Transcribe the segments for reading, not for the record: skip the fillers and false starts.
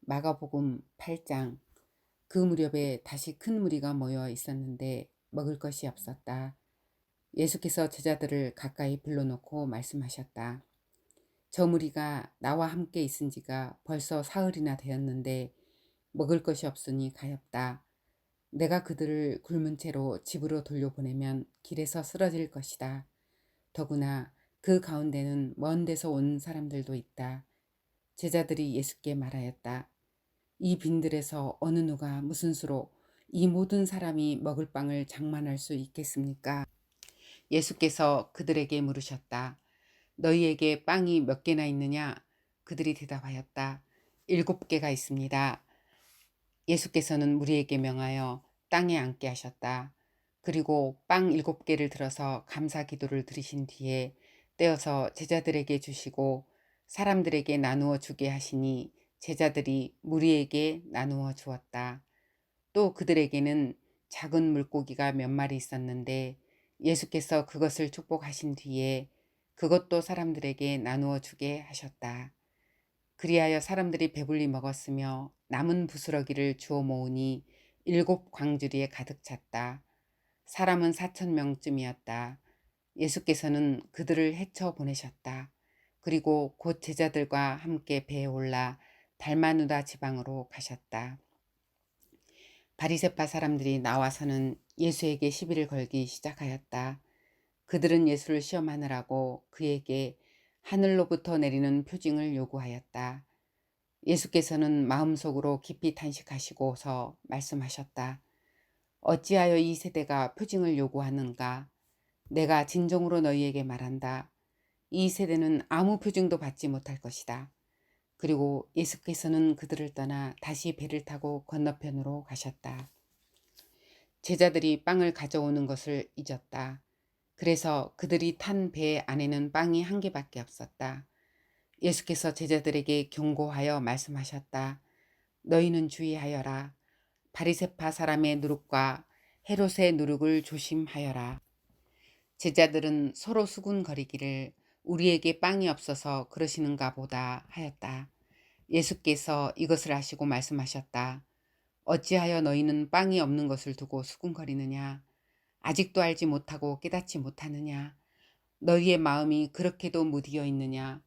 마가복음 8장. 그 무렵에 다시 큰 무리가 모여 있었는데 먹을 것이 없었다. 예수께서 제자들을 가까이 불러놓고 말씀하셨다. 저 무리가 나와 함께 있은 지가 벌써 사흘이나 되었는데 먹을 것이 없으니 가엾다. 내가 그들을 굶은 채로 집으로 돌려보내면 길에서 쓰러질 것이다. 더구나 그 가운데는 먼 데서 온 사람들도 있다. 제자들이 예수께 말하였다. 이 빈들에서 어느 누가 무슨 수로 이 모든 사람이 먹을 빵을 장만할 수 있겠습니까? 예수께서 그들에게 물으셨다. 너희에게 빵이 몇 개나 있느냐? 그들이 대답하였다. 7개가 있습니다. 예수께서는 무리에게 명하여 땅에 앉게 하셨다. 그리고 빵 7개를 들어서 감사 기도를 드리신 뒤에 떼어서 제자들에게 주시고 사람들에게 나누어 주게 하시니 제자들이 무리에게 나누어 주었다. 또 그들에게는 작은 물고기가 몇 마리 있었는데 예수께서 그것을 축복하신 뒤에 그것도 사람들에게 나누어 주게 하셨다. 그리하여 사람들이 배불리 먹었으며 남은 부스러기를 주워 모으니 7광주리에 가득 찼다. 사람은 4,000명쯤이었다. 예수께서는 그들을 헤쳐 보내셨다. 그리고 곧 제자들과 함께 배에 올라 달마누다 지방으로 가셨다. 바리새파 사람들이 나와서는 예수에게 시비를 걸기 시작하였다. 그들은 예수를 시험하느라고 그에게 하늘로부터 내리는 표징을 요구하였다. 예수께서는 마음속으로 깊이 탄식하시고서 말씀하셨다. 어찌하여 이 세대가 표징을 요구하는가? 내가 진정으로 너희에게 말한다. 이 세대는 아무 표징도 받지 못할 것이다. 그리고 예수께서는 그들을 떠나 다시 배를 타고 건너편으로 가셨다. 제자들이 빵을 가져오는 것을 잊었다. 그래서 그들이 탄 배 안에는 빵이 1개밖에 없었다. 예수께서 제자들에게 경고하여 말씀하셨다. 너희는 주의하여라. 바리새파 사람의 누룩과 헤롯의 누룩을 조심하여라. 제자들은 서로 수군거리기를 우리에게 빵이 없어서 그러시는가 보다 하였다. 예수께서 이것을 아시고 말씀하셨다. 어찌하여 너희는 빵이 없는 것을 두고 수군거리느냐? 아직도 알지 못하고 깨닫지 못하느냐? 너희의 마음이 그렇게도 무디어 있느냐?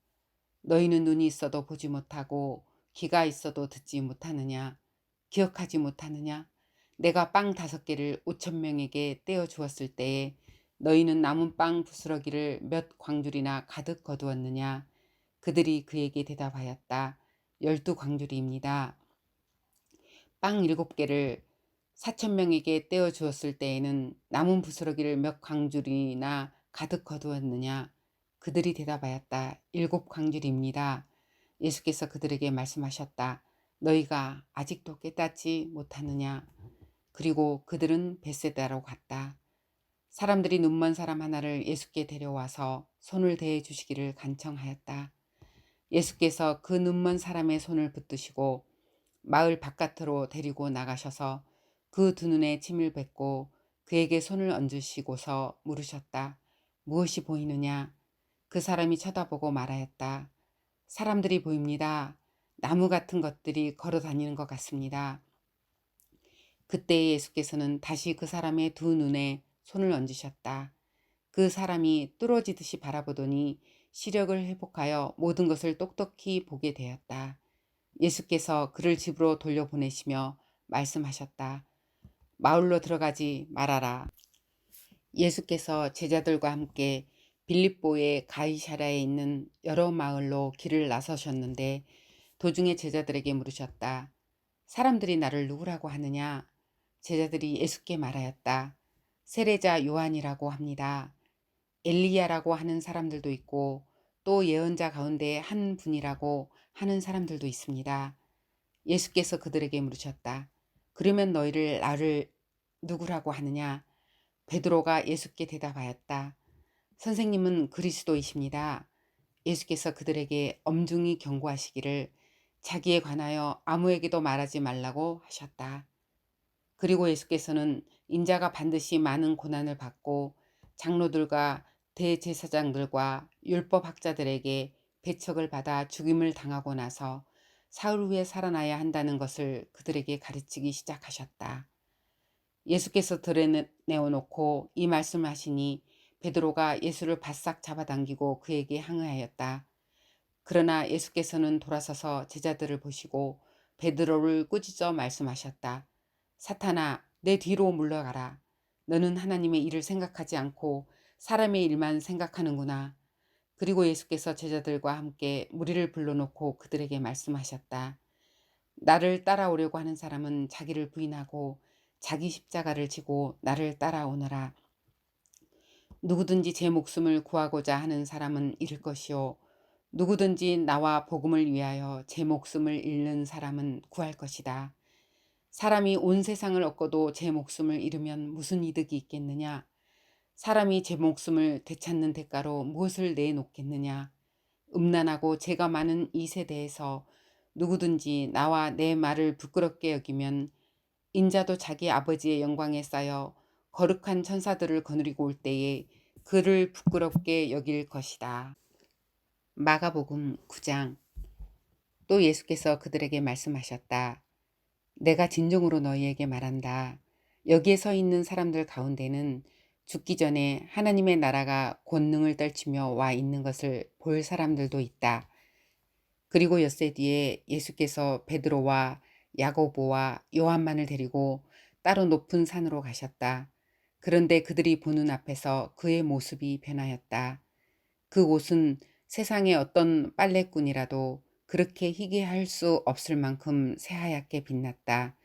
너희는 눈이 있어도 보지 못하고 귀가 있어도 듣지 못하느냐? 기억하지 못하느냐? 내가 빵 5개를 5,000명에게 떼어 주었을 때에 너희는 남은 빵 부스러기를 몇 광줄이나 가득 거두었느냐? 그들이 그에게 대답하였다. 12광줄이입니다. 빵 7개를 4,000명에게 떼어 주었을 때에는 남은 부스러기를 몇 광줄이나 가득 거두었느냐? 그들이 대답하였다. 7광줄입니다. 예수께서 그들에게 말씀하셨다. 너희가 아직도 깨닫지 못하느냐? 그리고 그들은 벳세다로 갔다. 사람들이 눈먼 사람 하나를 예수께 데려와서 손을 대해 주시기를 간청하였다. 예수께서 그 눈먼 사람의 손을 붙드시고 마을 바깥으로 데리고 나가셔서 그 두 눈에 침을 뱉고 그에게 손을 얹으시고서 물으셨다. 무엇이 보이느냐? 그 사람이 쳐다보고 말하였다. 사람들이 보입니다. 나무 같은 것들이 걸어 다니는 것 같습니다. 그때 예수께서는 다시 그 사람의 두 눈에 손을 얹으셨다. 그 사람이 뚫어지듯이 바라보더니 시력을 회복하여 모든 것을 똑똑히 보게 되었다. 예수께서 그를 집으로 돌려보내시며 말씀하셨다. 마을로 들어가지 말아라. 예수께서 제자들과 함께 빌립보의 가이사랴에 있는 여러 마을로 길을 나서셨는데 도중에 제자들에게 물으셨다. 사람들이 나를 누구라고 하느냐? 제자들이 예수께 말하였다. 세례자 요한이라고 합니다. 엘리야라고 하는 사람들도 있고 또 예언자 가운데 한 분이라고 하는 사람들도 있습니다. 예수께서 그들에게 물으셨다. 그러면 너희를 나를 누구라고 하느냐? 베드로가 예수께 대답하였다. 선생님은 그리스도이십니다. 예수께서 그들에게 엄중히 경고하시기를 자기에 관하여 아무에게도 말하지 말라고 하셨다. 그리고 예수께서는 인자가 반드시 많은 고난을 받고 장로들과 대제사장들과 율법학자들에게 배척을 받아 죽임을 당하고 나서 사흘 후에 살아나야 한다는 것을 그들에게 가르치기 시작하셨다. 예수께서 드러내어놓고 이 말씀을 하시니 베드로가 예수를 바싹 잡아당기고 그에게 항의하였다. 그러나 예수께서는 돌아서서 제자들을 보시고 베드로를 꾸짖어 말씀하셨다. 사탄아, 내 뒤로 물러가라. 너는 하나님의 일을 생각하지 않고 사람의 일만 생각하는구나. 그리고 예수께서 제자들과 함께 무리를 불러놓고 그들에게 말씀하셨다. 나를 따라오려고 하는 사람은 자기를 부인하고 자기 십자가를 지고 나를 따라오너라. 누구든지 제 목숨을 구하고자 하는 사람은 잃을 것이요 누구든지 나와 복음을 위하여 제 목숨을 잃는 사람은 구할 것이다. 사람이 온 세상을 얻고도 제 목숨을 잃으면 무슨 이득이 있겠느냐? 사람이 제 목숨을 되찾는 대가로 무엇을 내놓겠느냐? 음란하고 죄가 많은 이 세대에서 누구든지 나와 내 말을 부끄럽게 여기면 인자도 자기 아버지의 영광에 쌓여 거룩한 천사들을 거느리고 올 때에 그를 부끄럽게 여길 것이다. 마가복음 9장. 또 예수께서 그들에게 말씀하셨다. 내가 진정으로 너희에게 말한다. 여기에 서 있는 사람들 가운데는 죽기 전에 하나님의 나라가 권능을 떨치며 와 있는 것을 볼 사람들도 있다. 그리고 엿새 뒤에 예수께서 베드로와 야고보와 요한만을 데리고 따로 높은 산으로 가셨다. 그런데 그들이 보는 앞에서 그의 모습이 변하였다. 그 옷은 세상의 어떤 빨래꾼이라도 그렇게 희게 할 수 없을 만큼 새하얗게 빛났다.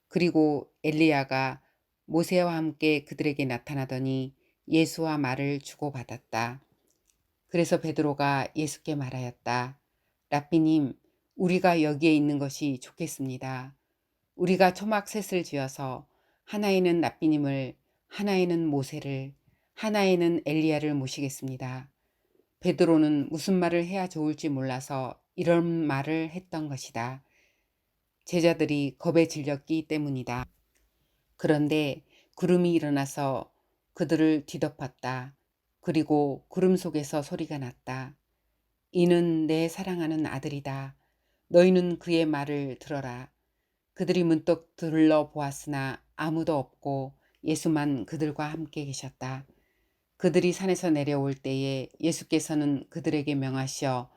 그리고 엘리야가 모세와 함께 그들에게 나타나더니 예수와 말을 주고받았다. 그래서 베드로가 예수께 말하였다. 랍비님, 우리가 여기에 있는 것이 좋겠습니다. 우리가 초막 셋을 지어서 하나에는 랍비님을, 하나에는 모세를, 하나에는 엘리야를 모시겠습니다. 베드로는 무슨 말을 해야 좋을지 몰라서 이런 말을 했던 것이다. 제자들이 겁에 질렸기 때문이다. 그런데 구름이 일어나서 그들을 뒤덮었다. 그리고 구름 속에서 소리가 났다. 이는 내 사랑하는 아들이다. 너희는 그의 말을 들어라. 그들이 문득 둘러보았으나 아무도 없고 예수만 그들과 함께 계셨다. 그들이 산에서 내려올 때에 예수께서는 그들에게 명하시어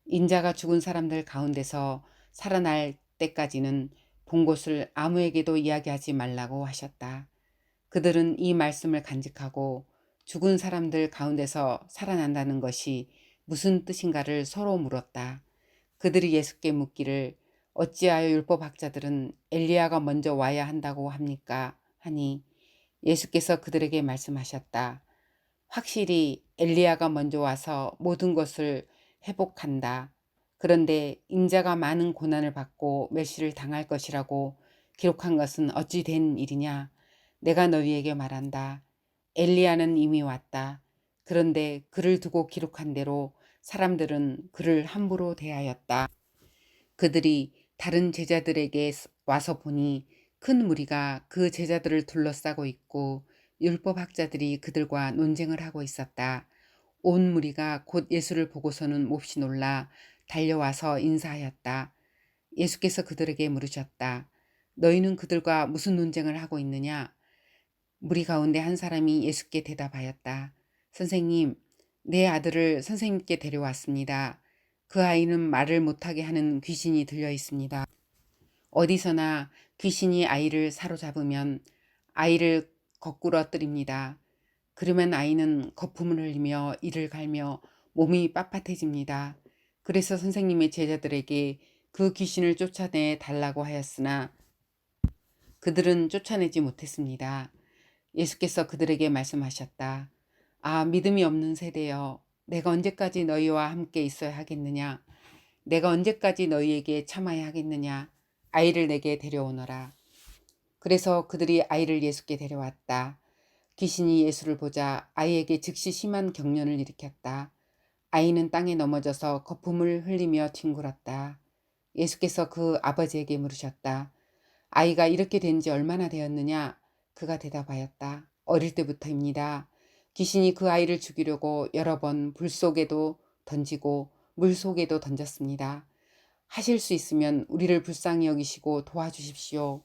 인자가 죽은 사람들 가운데서 살아날 때까지는 본 것을 아무에게도 이야기하지 말라고 하셨다. 그들은 이 말씀을 간직하고 죽은 사람들 가운데서 살아난다는 것이 무슨 뜻인가를 서로 물었다. 그들이 예수께 묻기를 어찌하여 율법학자들은 엘리야가 먼저 와야 한다고 합니까? 하니 예수께서 그들에게 말씀하셨다. 확실히 엘리야가 먼저 와서 모든 것을 회복한다. 그런데 인자가 많은 고난을 받고 멸시를 당할 것이라고 기록한 것은 어찌 된 일이냐? 내가 너희에게 말한다. 엘리야는 이미 왔다. 그런데 그를 두고 기록한 대로 사람들은 그를 함부로 대하였다. 그들이 다른 제자들에게 와서 보니 큰 무리가 그 제자들을 둘러싸고 있고 율법학자들이 그들과 논쟁을 하고 있었다. 온 무리가 곧 예수를 보고서는 몹시 놀라 달려와서 인사하였다. 예수께서 그들에게 물으셨다. 너희는 그들과 무슨 논쟁을 하고 있느냐? 무리 가운데 한 사람이 예수께 대답하였다. 선생님, 내 아들을 선생님께 데려왔습니다. 그 아이는 말을 못하게 하는 귀신이 들려 있습니다. 어디서나 귀신이 아이를 사로잡으면 아이를 거꾸러뜨립니다. 그러면 아이는 거품을 흘리며 이를 갈며 몸이 빳빳해집니다. 그래서 선생님의 제자들에게 그 귀신을 쫓아내 달라고 하였으나 그들은 쫓아내지 못했습니다. 예수께서 그들에게 말씀하셨다. 아, 믿음이 없는 세대여, 내가 언제까지 너희와 함께 있어야 하겠느냐? 내가 언제까지 너희에게 참아야 하겠느냐? 아이를 내게 데려오너라. 그래서 그들이 아이를 예수께 데려왔다. 귀신이 예수를 보자 아이에게 즉시 심한 경련을 일으켰다. 아이는 땅에 넘어져서 거품을 흘리며 뒹굴었다. 예수께서 그 아버지에게 물으셨다. 아이가 이렇게 된 지 얼마나 되었느냐? 그가 대답하였다. 어릴 때부터입니다. 귀신이 그 아이를 죽이려고 여러 번 불 속에도 던지고 물 속에도 던졌습니다. 하실 수 있으면 우리를 불쌍히 여기시고 도와주십시오.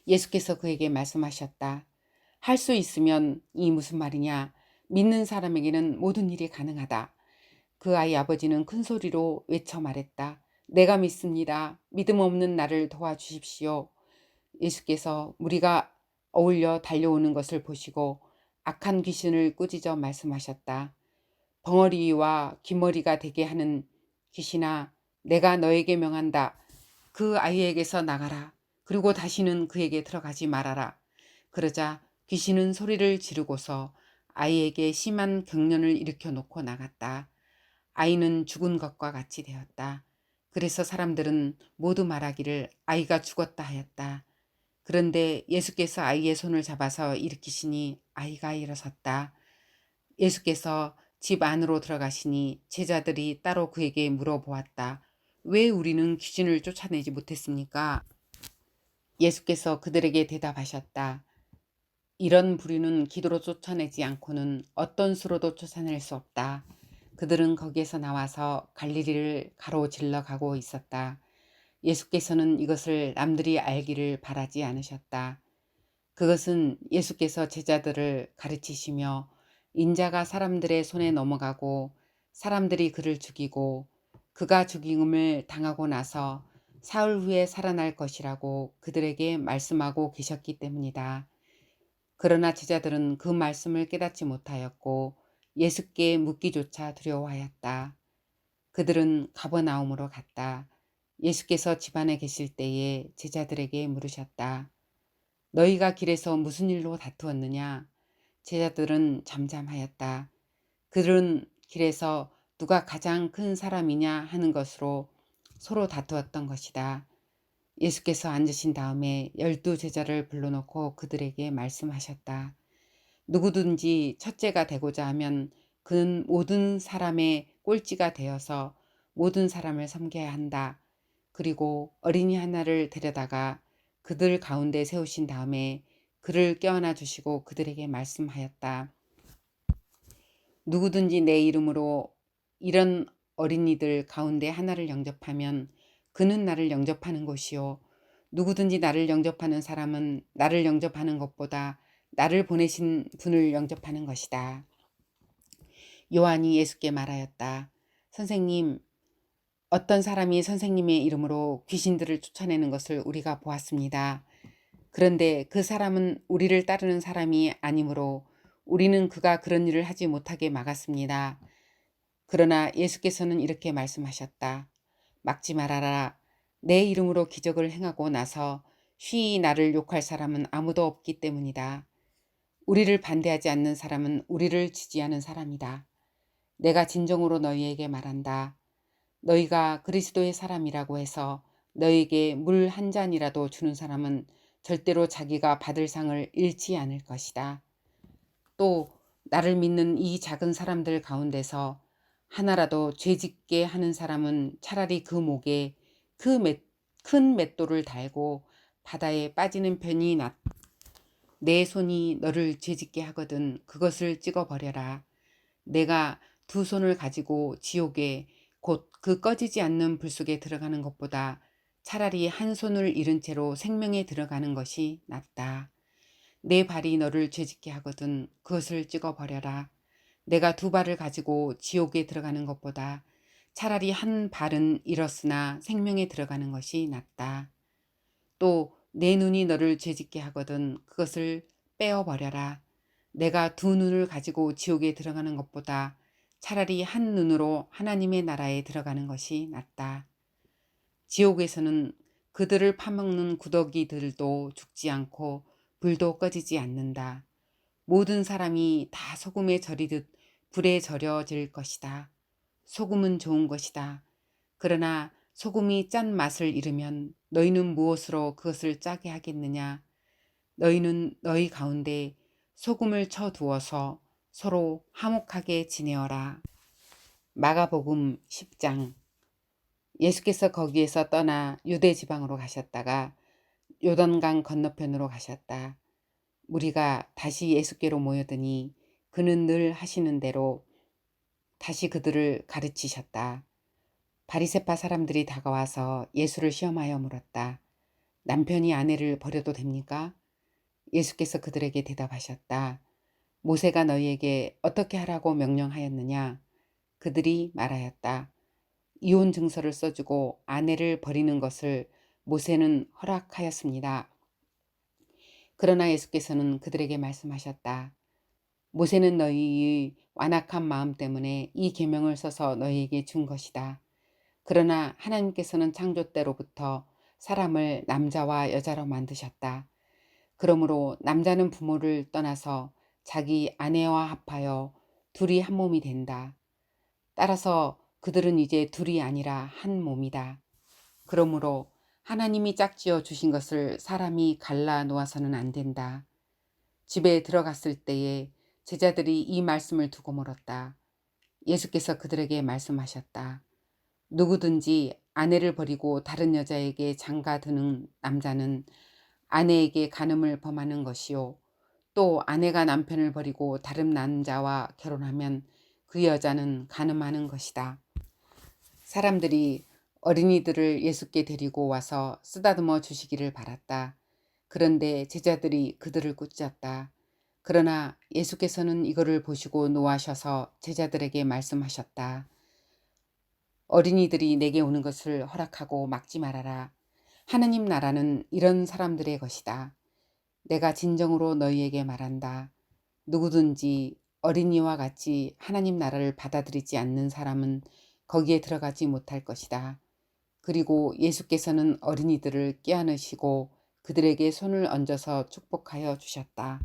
예수께서 그에게 말씀하셨다. 할 수 있으면 이 무슨 말이냐? 믿는 사람에게는 모든 일이 가능하다. 그 아이 아버지는 큰 소리로 외쳐 말했다. 내가 믿습니다. 믿음 없는 나를 도와주십시오. 예수께서 무리가 어울려 달려오는 것을 보시고 악한 귀신을 꾸짖어 말씀하셨다. 벙어리와 긴머리가 되게 하는 귀신아, 내가 너에게 명한다. 그 아이에게서 나가라. 그리고 다시는 그에게 들어가지 말아라. 그러자 귀신은 소리를 지르고서 아이에게 심한 경련을 일으켜 놓고 나갔다. 아이는 죽은 것과 같이 되었다. 그래서 사람들은 모두 말하기를 아이가 죽었다 하였다. 그런데 예수께서 아이의 손을 잡아서 일으키시니 아이가 일어섰다. 예수께서 집 안으로 들어가시니 제자들이 따로 그에게 물어보았다. 왜 우리는 귀신을 쫓아내지 못했습니까? 예수께서 그들에게 대답하셨다. 이런 부류는 기도로 쫓아내지 않고는 어떤 수로도 쫓아낼 수 없다. 그들은 거기에서 나와서 갈릴리를 가로질러 가고 있었다. 예수께서는 이것을 남들이 알기를 바라지 않으셨다. 그것은 예수께서 제자들을 가르치시며 인자가 사람들의 손에 넘어가고 사람들이 그를 죽이고 그가 죽임을 당하고 나서 사흘 후에 살아날 것이라고 그들에게 말씀하고 계셨기 때문이다. 그러나 제자들은 그 말씀을 깨닫지 못하였고 예수께 묻기조차 두려워하였다. 그들은 가버나움으로 갔다. 예수께서 집안에 계실 때에 제자들에게 물으셨다. 너희가 길에서 무슨 일로 다투었느냐? 제자들은 잠잠하였다. 그들은 길에서 누가 가장 큰 사람이냐 하는 것으로 서로 다투었던 것이다. 예수께서 앉으신 다음에 12 제자를 불러놓고 그들에게 말씀하셨다. 누구든지 첫째가 되고자 하면 그는 모든 사람의 꼴찌가 되어서 모든 사람을 섬겨야 한다. 그리고 어린이 하나를 데려다가 그들 가운데 세우신 다음에 그를 껴안아 주시고 그들에게 말씀하였다. 누구든지 내 이름으로 이런 어린이들 가운데 하나를 영접하면 그는 나를 영접하는 것이요. 누구든지 나를 영접하는 사람은 나를 영접하는 것보다 나를 보내신 분을 영접하는 것이다. 요한이 예수께 말하였다. 선생님, 어떤 사람이 선생님의 이름으로 귀신들을 쫓아내는 것을 우리가 보았습니다. 그런데 그 사람은 우리를 따르는 사람이 아니므로 우리는 그가 그런 일을 하지 못하게 막았습니다. 그러나 예수께서는 이렇게 말씀하셨다. 막지 말아라. 내 이름으로 기적을 행하고 나서 쉬이 나를 욕할 사람은 아무도 없기 때문이다. 우리를 반대하지 않는 사람은 우리를 지지하는 사람이다. 내가 진정으로 너희에게 말한다. 너희가 그리스도의 사람이라고 해서 너희에게 물 한 잔이라도 주는 사람은 절대로 자기가 받을 상을 잃지 않을 것이다. 또 나를 믿는 이 작은 사람들 가운데서 하나라도 죄짓게 하는 사람은 차라리 그 목에 큰 맷돌을 달고 바다에 빠지는 편이 낫다. 내 손이 너를 죄짓게 하거든 그것을 찍어버려라. 내가 두 손을 가지고 지옥에 곧 그 꺼지지 않는 불 속에 들어가는 것보다 차라리 한 손을 잃은 채로 생명에 들어가는 것이 낫다. 내 발이 너를 죄짓게 하거든 그것을 찍어버려라. 내가 두 발을 가지고 지옥에 들어가는 것보다 차라리 한 발은 잃었으나 생명에 들어가는 것이 낫다. 또 내 눈이 너를 죄짓게 하거든 그것을 빼어버려라. 내가 두 눈을 가지고 지옥에 들어가는 것보다 차라리 한 눈으로 하나님의 나라에 들어가는 것이 낫다. 지옥에서는 그들을 파먹는 구더기들도 죽지 않고 불도 꺼지지 않는다. 모든 사람이 다 소금에 절이듯 불에 절여질 것이다. 소금은 좋은 것이다. 그러나 소금이 짠 맛을 잃으면 너희는 무엇으로 그것을 짜게 하겠느냐? 너희는 너희 가운데 소금을 쳐 두어서 서로 화목하게 지내어라. 마가복음 10장. 예수께서 거기에서 떠나 유대 지방으로 가셨다가 요단강 건너편으로 가셨다. 무리가 다시 예수께로 모여드니 그는 늘 하시는 대로 다시 그들을 가르치셨다. 바리새파 사람들이 다가와서 예수를 시험하여 물었다. 남편이 아내를 버려도 됩니까? 예수께서 그들에게 대답하셨다. 모세가 너희에게 어떻게 하라고 명령하였느냐? 그들이 말하였다. 이혼 증서를 써주고 아내를 버리는 것을 모세는 허락하였습니다. 그러나 예수께서는 그들에게 말씀하셨다. 모세는 너희의 완악한 마음 때문에 이 계명을 써서 너희에게 준 것이다. 그러나 하나님께서는 창조 때로부터 사람을 남자와 여자로 만드셨다. 그러므로 남자는 부모를 떠나서 자기 아내와 합하여 둘이 한 몸이 된다. 따라서 그들은 이제 둘이 아니라 한 몸이다. 그러므로 하나님이 짝지어 주신 것을 사람이 갈라 놓아서는 안 된다. 집에 들어갔을 때에 제자들이 이 말씀을 두고 물었다. 예수께서 그들에게 말씀하셨다. 누구든지 아내를 버리고 다른 여자에게 장가드는 남자는 아내에게 간음을 범하는 것이요. 또 아내가 남편을 버리고 다른 남자와 결혼하면 그 여자는 간음하는 것이다. 사람들이 어린이들을 예수께 데리고 와서 쓰다듬어 주시기를 바랐다. 그런데 제자들이 그들을 꾸짖었다. 그러나 예수께서는 이거를 보시고 노하셔서 제자들에게 말씀하셨다. 어린이들이 내게 오는 것을 허락하고 막지 말아라. 하느님 나라는 이런 사람들의 것이다. 내가 진정으로 너희에게 말한다. 누구든지 어린이와 같이 하나님 나라를 받아들이지 않는 사람은 거기에 들어가지 못할 것이다. 그리고 예수께서는 어린이들을 껴안으시고 그들에게 손을 얹어서 축복하여 주셨다.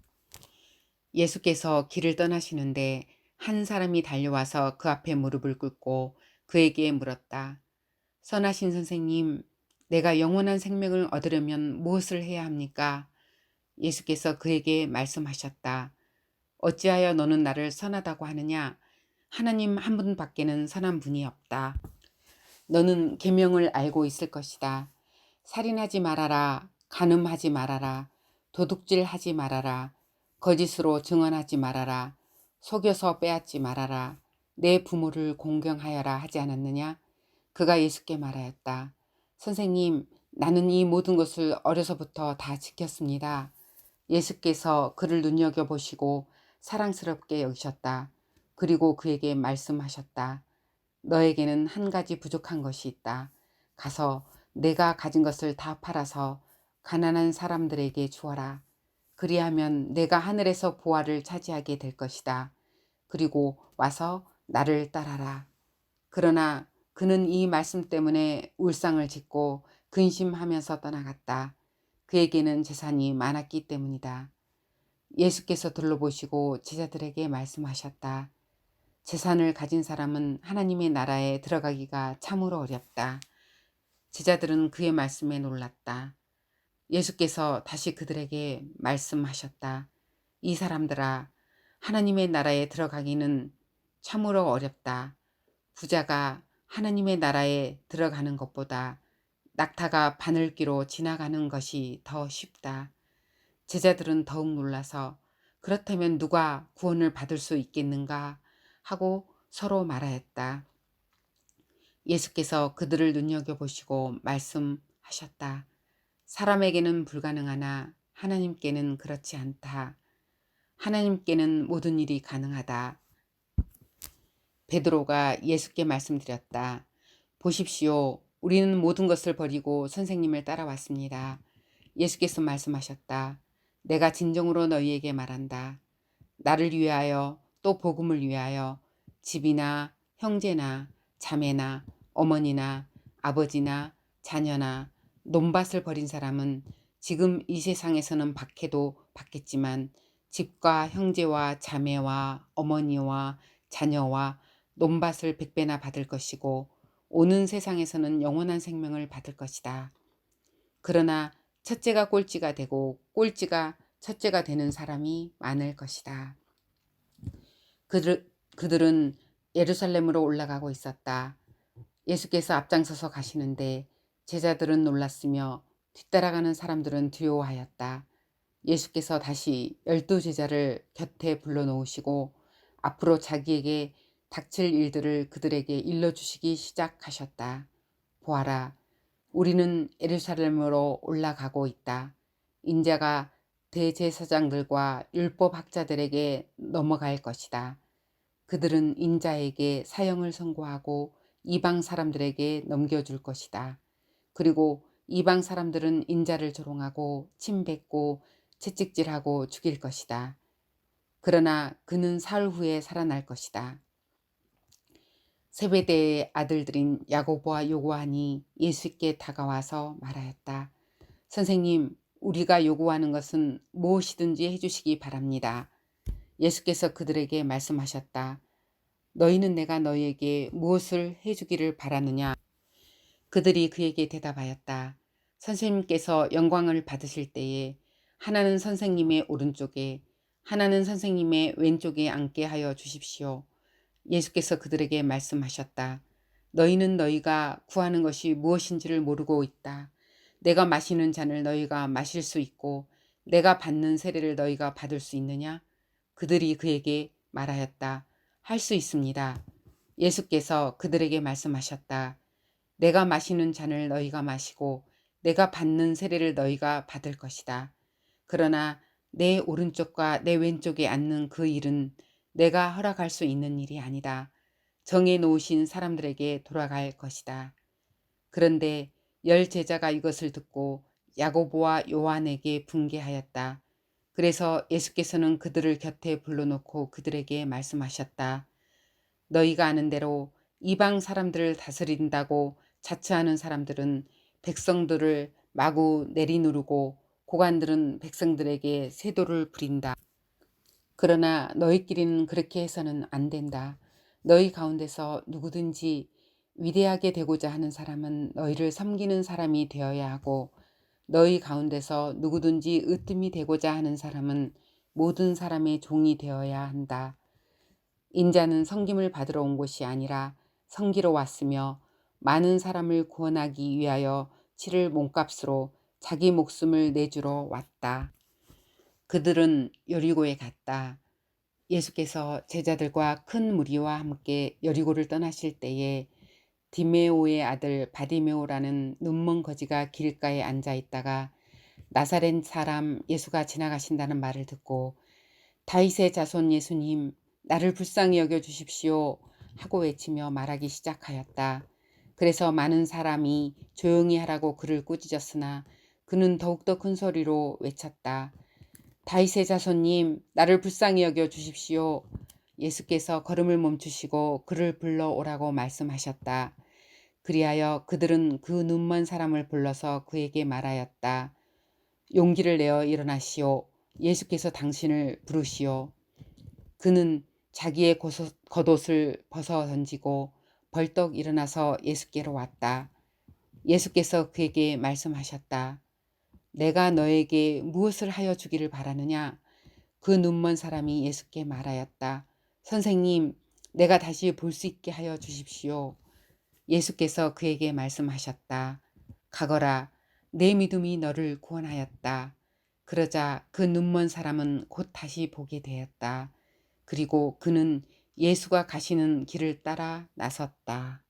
예수께서 길을 떠나시는데 한 사람이 달려와서 그 앞에 무릎을 꿇고 그에게 물었다. 선하신 선생님, 내가 영원한 생명을 얻으려면 무엇을 해야 합니까? 예수께서 그에게 말씀하셨다. 어찌하여 너는 나를 선하다고 하느냐? 하나님 한 분밖에는 선한 분이 없다. 너는 계명을 알고 있을 것이다. 살인하지 말아라. 간음하지 말아라. 도둑질하지 말아라. 거짓으로 증언하지 말아라. 속여서 빼앗지 말아라. 내 부모를 공경하여라 하지 않았느냐? 그가 예수께 말하였다. 선생님, 나는 이 모든 것을 어려서부터 다 지켰습니다. 예수께서 그를 눈여겨보시고 사랑스럽게 여기셨다. 그리고 그에게 말씀하셨다. 너에게는 한 가지 부족한 것이 있다. 가서 내가 가진 것을 다 팔아서 가난한 사람들에게 주어라. 그리하면 내가 하늘에서 보화를 차지하게 될 것이다. 그리고 와서 나를 따라라. 그러나 그는 이 말씀 때문에 울상을 짓고 근심하면서 떠나갔다. 그에게는 재산이 많았기 때문이다. 예수께서 둘러보시고 제자들에게 말씀하셨다. 재산을 가진 사람은 하나님의 나라에 들어가기가 참으로 어렵다. 제자들은 그의 말씀에 놀랐다. 예수께서 다시 그들에게 말씀하셨다. 이 사람들아, 하나님의 나라에 들어가기는 참으로 어렵다. 부자가 하나님의 나라에 들어가는 것보다 낙타가 바늘기로 지나가는 것이 더 쉽다. 제자들은 더욱 놀라서 그렇다면 누가 구원을 받을 수 있겠는가 하고 서로 말하였다. 예수께서 그들을 눈여겨보시고 말씀하셨다. 사람에게는 불가능하나 하나님께는 그렇지 않다. 하나님께는 모든 일이 가능하다. 베드로가 예수께 말씀드렸다. 보십시오. 우리는 모든 것을 버리고 선생님을 따라왔습니다. 예수께서 말씀하셨다. 내가 진정으로 너희에게 말한다. 나를 위하여 또 복음을 위하여 집이나 형제나 자매나 어머니나 아버지나 자녀나 논밭을 버린 사람은 지금 이 세상에서는 박해도 받겠지만 집과 형제와 자매와 어머니와 자녀와 논밭을 100배나 받을 것이고 오는 세상에서는 영원한 생명을 받을 것이다. 그러나 첫째가 꼴찌가 되고 꼴찌가 첫째가 되는 사람이 많을 것이다. 그들은 예루살렘으로 올라가고 있었다. 예수께서 앞장서서 가시는데 제자들은 놀랐으며 뒤따라가는 사람들은 두려워하였다. 예수께서 다시 12 제자를 곁에 불러놓으시고 앞으로 자기에게 닥칠 일들을 그들에게 일러주시기 시작하셨다. 보아라, 우리는 예루살렘으로 올라가고 있다. 인자가 대제사장들과 율법학자들에게 넘어갈 것이다. 그들은 인자에게 사형을 선고하고 이방 사람들에게 넘겨줄 것이다. 그리고 이방 사람들은 인자를 조롱하고 침뱉고 채찍질하고 죽일 것이다. 그러나 그는 사흘 후에 살아날 것이다. 세베대의 아들들인 야고보와 요한이 예수께 다가와서 말하였다. 선생님, 우리가 요구하는 것은 무엇이든지 해주시기 바랍니다. 예수께서 그들에게 말씀하셨다. 너희는 내가 너희에게 무엇을 해주기를 바라느냐? 그들이 그에게 대답하였다. 선생님께서 영광을 받으실 때에 하나는 선생님의 오른쪽에 하나는 선생님의 왼쪽에 앉게 하여 주십시오. 예수께서 그들에게 말씀하셨다. 너희는 너희가 구하는 것이 무엇인지를 모르고 있다. 내가 마시는 잔을 너희가 마실 수 있고 내가 받는 세례를 너희가 받을 수 있느냐? 그들이 그에게 말하였다. 할 수 있습니다. 예수께서 그들에게 말씀하셨다. 내가 마시는 잔을 너희가 마시고 내가 받는 세례를 너희가 받을 것이다. 그러나 내 오른쪽과 내 왼쪽에 앉는 그 일은 내가 허락할 수 있는 일이 아니다. 정해 놓으신 사람들에게 돌아갈 것이다. 그런데 열 제자가 이것을 듣고 야고보와 요한에게 분개하였다. 그래서 예수께서는 그들을 곁에 불러놓고 그들에게 말씀하셨다. 너희가 아는 대로 이방 사람들을 다스린다고 자처하는 사람들은 백성들을 마구 내리누르고 고관들은 백성들에게 세도를 부린다. 그러나 너희끼리는 그렇게 해서는 안 된다. 너희 가운데서 누구든지 위대하게 되고자 하는 사람은 너희를 섬기는 사람이 되어야 하고 너희 가운데서 누구든지 으뜸이 되고자 하는 사람은 모든 사람의 종이 되어야 한다. 인자는 섬김을 받으러 온 것이 아니라 섬기러 왔으며 많은 사람을 구원하기 위하여 치를 몸값으로 자기 목숨을 내주러 왔다. 그들은 여리고에 갔다. 예수께서 제자들과 큰 무리와 함께 여리고를 떠나실 때에 디메오의 아들 바디메오라는 눈먼 거지가 길가에 앉아 있다가 나사렛 사람 예수가 지나가신다는 말을 듣고 다윗의 자손 예수님, 나를 불쌍히 여겨 주십시오 하고 외치며 말하기 시작하였다. 그래서 많은 사람이 조용히 하라고 그를 꾸짖었으나 그는 더욱더 큰 소리로 외쳤다. 다윗의 자손님, 나를 불쌍히 여겨 주십시오. 예수께서 걸음을 멈추시고 그를 불러오라고 말씀하셨다. 그리하여 그들은 그 눈먼 사람을 불러서 그에게 말하였다. 용기를 내어 일어나시오. 예수께서 당신을 부르시오. 그는 자기의 겉옷을 벗어 던지고 벌떡 일어나서 예수께로 왔다. 예수께서 그에게 말씀하셨다. 내가 너에게 무엇을 하여 주기를 바라느냐? 그 눈먼 사람이 예수께 말하였다. 선생님, 내가 다시 볼 수 있게 하여 주십시오. 예수께서 그에게 말씀하셨다. 가거라, 내 믿음이 너를 구원하였다. 그러자 그 눈먼 사람은 곧 다시 보게 되었다. 그리고 그는 예수가 가시는 길을 따라 나섰다.